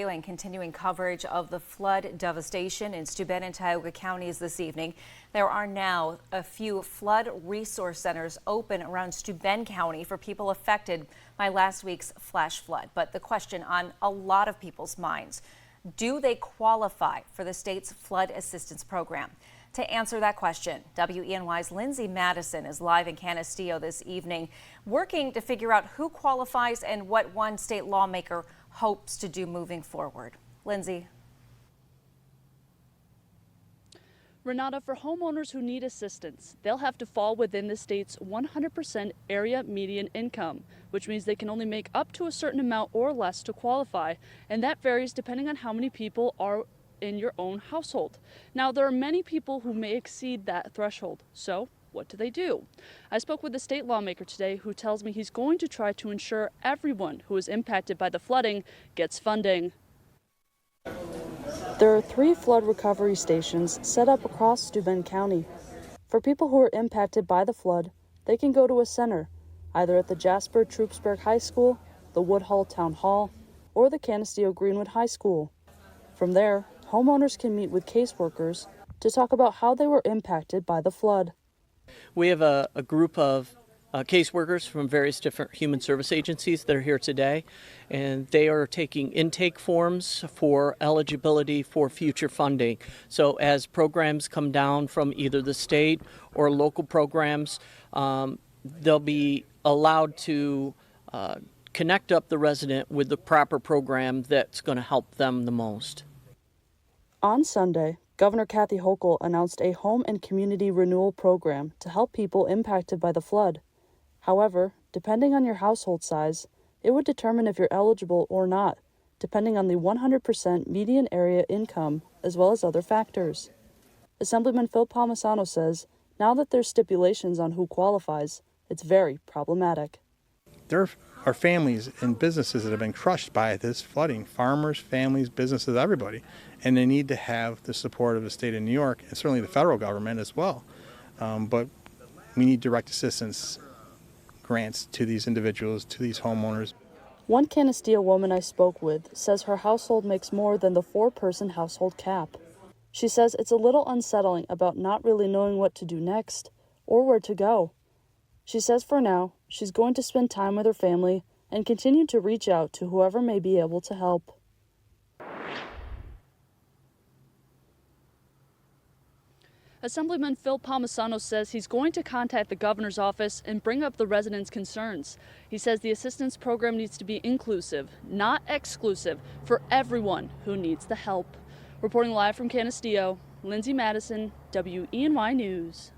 And continuing coverage of the flood devastation in Steuben and Tioga counties this evening. There are now a few flood resource centers open around Steuben County for people affected by last week's flash flood. But the question on a lot of people's minds, do they qualify for the state's flood assistance program? To answer that question, WENY's Lindsay Madison is live in Canisteo this evening, working to figure out who qualifies and what one state lawmaker hopes to do moving forward. Lindsay. Renata, for homeowners who need assistance, they'll have to fall within the state's 100% area median income, which means they can only make up to a certain amount or less to qualify, and that varies depending on how many people are in your own household. Now, there are many people who may exceed that threshold, so what do they do? I spoke with a state lawmaker today who tells me he's going to try to ensure everyone who is impacted by the flooding gets funding. There are 3 flood recovery stations set up across Steuben County. For people who are impacted by the flood, they can go to a center, either at the Jasper Troopsburg High School, the Woodhull Town Hall, or the Canisteo Greenwood High School. From there, homeowners can meet with caseworkers to talk about how they were impacted by the flood. We have a group of caseworkers from various different human service agencies that are here today, and they are taking intake forms for eligibility for future funding. So as programs come down from either the state or local programs, they'll be allowed to connect up the resident with the proper program that's going to help them the most. On Sunday, Governor Kathy Hochul announced a home and community renewal program to help people impacted by the flood. However, depending on your household size, it would determine if you're eligible or not, depending on the 100% median area income, as well as other factors. Assemblyman Phil Palmisano says, now that there's stipulations on who qualifies, it's very problematic. There are families and businesses that have been crushed by this flooding, farmers, families, businesses, everybody, and they need to have the support of the state of New York and certainly the federal government as well. But we need direct assistance grants to these individuals, to these homeowners. One Canisteo woman I spoke with says her household makes more than the 4-person household cap. She says it's a little unsettling about not really knowing what to do next or where to go. She says for now, she's going to spend time with her family and continue to reach out to whoever may be able to help. Assemblyman Phil Palmisano says he's going to contact the governor's office and bring up the residents' concerns. He says the assistance program needs to be inclusive, not exclusive, for everyone who needs the help. Reporting live from Canisteo, Lindsay Madison, WENY News.